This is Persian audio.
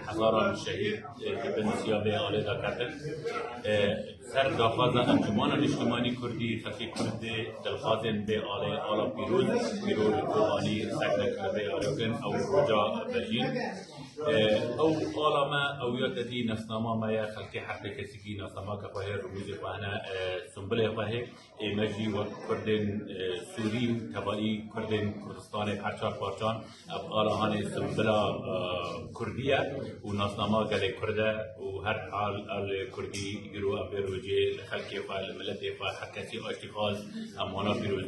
هزاران شهید که به نسیابه آله دا کردن سر داخواز انجمان اجتماعی کردی خلقی کرد دلخوازن به آلا پیروز قربانی سکنه به آلگن او رجا بجین او آلا ما او یاد دی نسناما ما یا خلقی حق کسی کی نسناما که خواهی رموز خواهنا سنبله خواهی مجی و کردن سوری تبایی کردن کردستان پرچار پارچان اب آلا هانی سنبلا کردیه و ناسنامه گله کرده و هر حال کردی گروه به روجه خلقی فعال ملت فعال حکسی اشتغال امانا پیروز